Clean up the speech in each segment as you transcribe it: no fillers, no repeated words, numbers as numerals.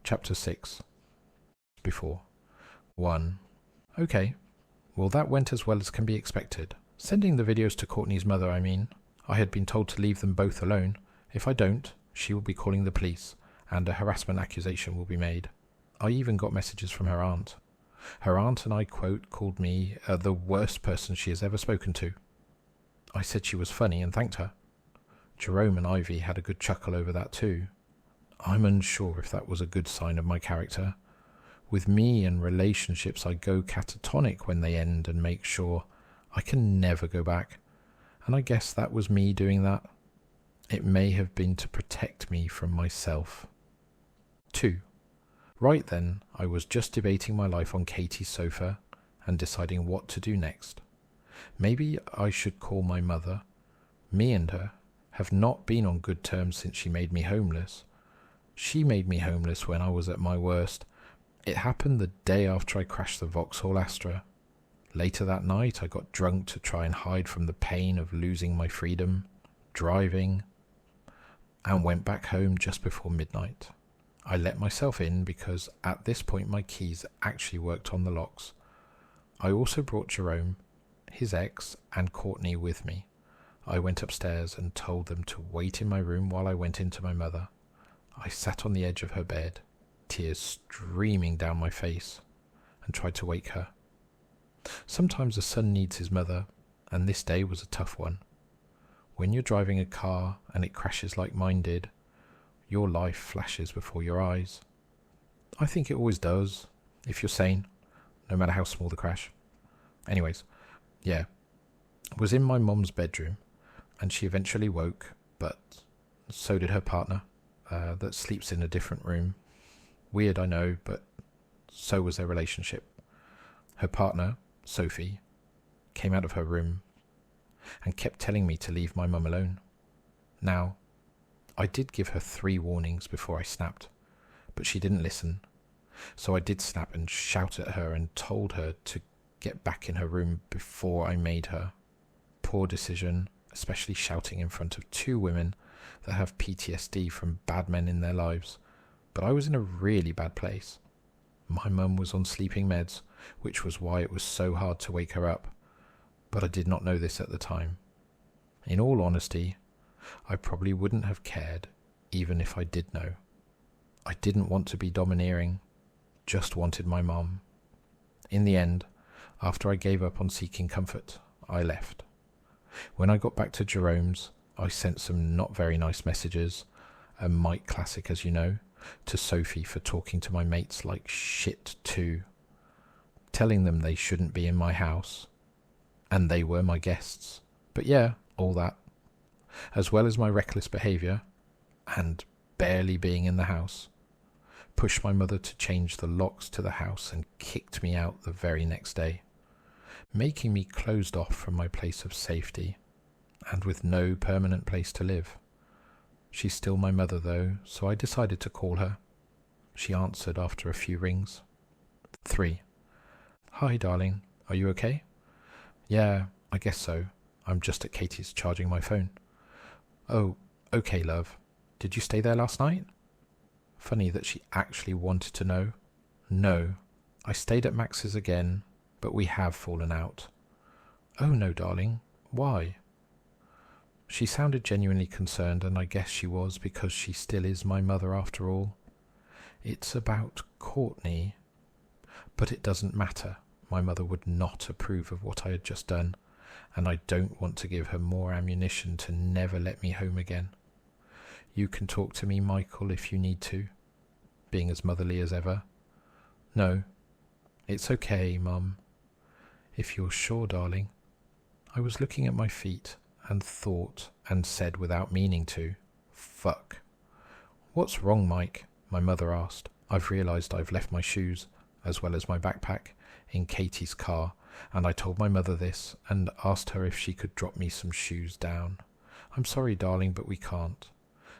Chapter 6. Before. 1. Okay. Well, that went as well as can be expected. Sending the videos to Courtney's mother, I mean. I had been told to leave them both alone. If I don't, she will be calling the police, and a harassment accusation will be made. I even got messages from her aunt. Her aunt, and I quote, called me the worst person she has ever spoken to. I said she was funny and thanked her. Jerome and Ivy had a good chuckle over that too. I'm unsure if that was a good sign of my character. With me and relationships, I go catatonic when they end and make sure I can never go back. And I guess that was me doing that. It may have been to protect me from myself. 2. Right then, I was just debating my life on Katie's sofa and deciding what to do next. Maybe I should call my mother. Me and her have not been on good terms since she made me homeless. She made me homeless when I was at my worst. It happened the day after I crashed the Vauxhall Astra. Later that night, I got drunk to try and hide from the pain of losing my freedom, driving, and went back home just before midnight. I let myself in because at this point my keys actually worked on the locks. I also brought Jerome, his ex, and Courtney with me. I went upstairs and told them to wait in my room while I went into my mother. I sat on the edge of her bed, tears streaming down my face, and tried to wake her. Sometimes a son needs his mother, and this day was a tough one. When you're driving a car and it crashes like mine did, your life flashes before your eyes. I think it always does, if you're sane, no matter how small the crash. Anyways, I was in my mom's bedroom, and she eventually woke, but so did her partner, that sleeps in a different room. Weird, I know, but so was their relationship. Her partner, Sophie, came out of her room and kept telling me to leave my mum alone. Now, I did give her 3 warnings before I snapped, but she didn't listen. So I did snap and shout at her and told her to get back in her room before I made her. Poor decision, especially shouting in front of 2 women that have PTSD from bad men in their lives. But I was in a really bad place. My mum was on sleeping meds, which was why it was so hard to wake her up. But I did not know this at the time. In all honesty, I probably wouldn't have cared, even if I did know. I didn't want to be domineering, just wanted my mum. In the end, after I gave up on seeking comfort, I left. When I got back to Jerome's, I sent some not very nice messages, a Mike classic as you know, to Sophie for talking to my mates like shit too, telling them they shouldn't be in my house, and they were my guests. But all that, as well as my reckless behaviour, and barely being in the house, pushed my mother to change the locks to the house and kicked me out the very next day, making me closed off from my place of safety, and with no permanent place to live. She's still my mother though, so I decided to call her. She answered after a few rings. 3. Hi darling, are you okay? Yeah, I guess so. I'm just at Katie's charging my phone. Oh, okay love. Did you stay there last night? Funny that she actually wanted to know. No, I stayed at Max's again, but we have fallen out. Oh no darling, why? She sounded genuinely concerned, and I guess she was, because she still is my mother after all. It's about Courtney. But it doesn't matter. My mother would not approve of what I had just done, and I don't want to give her more ammunition to never let me home again. You can talk to me, Michael, if you need to, being as motherly as ever. No, it's okay, Mum. If you're sure, darling. I was looking at my feet, and thought and said without meaning to, fuck. What's wrong, Mike? My mother asked. I've realised I've left my shoes, as well as my backpack, in Katie's car, and I told my mother this, and asked her if she could drop me some shoes down. I'm sorry, darling, but we can't.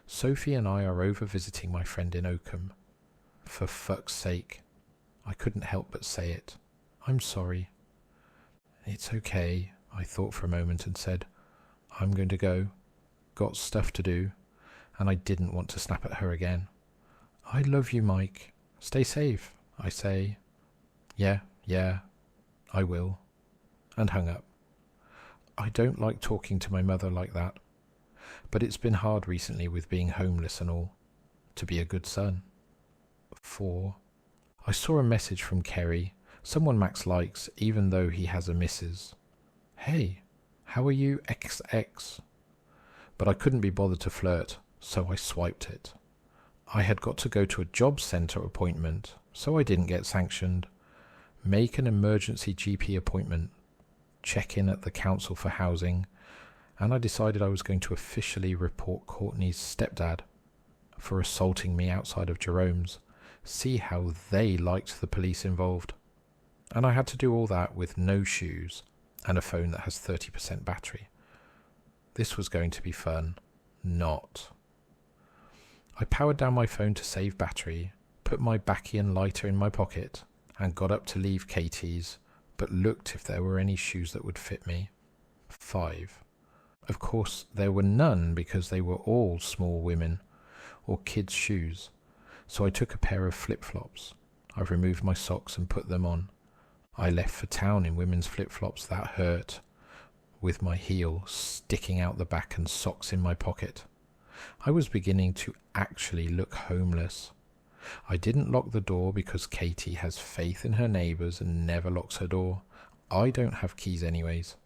Sophie and I are over visiting my friend in Oakham. For fuck's sake. I couldn't help but say it. I'm sorry. It's okay, I thought for a moment and said, I'm going to go. Got stuff to do, and I didn't want to snap at her again. I love you, Mike. Stay safe, I say. Yeah, I will. And hung up. I don't like talking to my mother like that, but it's been hard recently with being homeless and all, to be a good son. 4. I saw a message from Kerry, someone Max likes even though he has a missus. Hey, how are you XX? But I couldn't be bothered to flirt, so I swiped it. I had got to go to a job centre appointment, so I didn't get sanctioned. Make an emergency GP appointment, check in at the council for housing, and I decided I was going to officially report Courtney's stepdad for assaulting me outside of Jerome's. See how they liked the police involved. And I had to do all that with no shoes and a phone that has 30% battery. This was going to be fun. Not. I powered down my phone to save battery, put my Bacchian lighter in my pocket, and got up to leave Katie's, but looked if there were any shoes that would fit me. 5. Of course, there were none because they were all small women or kids' shoes. So I took a pair of flip-flops. I removed my socks and put them on. I left for town in women's flip-flops that hurt, with my heel sticking out the back and socks in my pocket. I was beginning to actually look homeless. I didn't lock the door because Katie has faith in her neighbours and never locks her door. I don't have keys anyways.